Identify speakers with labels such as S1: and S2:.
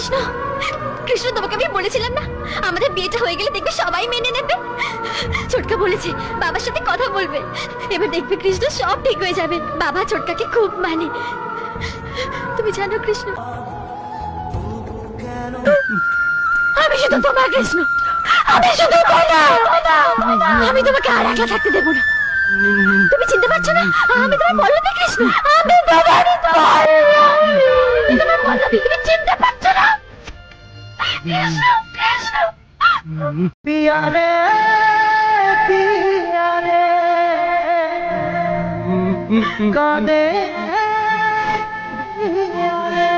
S1: কৃষ্ণ, কৃষ্ণ তোমাকে আমি বলেছিলাম না আমাদের বিয়েটা হয়ে গেলে দেখবে সবাই মেনে নেবে। ছোটকা বলেছে বাবার সাথে কথা বলবে, এবার দেখবে কৃষ্ণ সব ঠিক হয়ে যাবে। বাবা ছোটকাকে খুব মানে। তুমি জানো কৃষ্ণ, আমি শুধু তোমার কৃষ্ণ, আমি শুধু আমি তোমাকে আর একলা থাকতে দেবো না। তুমি চিনতে পারছো না আমি তোমার পল্লবী কৃষ্ণ, আমি তোমারই তো। আমি তোমার পল্লবী, তুমি চিনতে পারছো না? কৃষ্ণ, কৃষ্ণ।
S2: पिया रे पिया रे कांदे पिया रे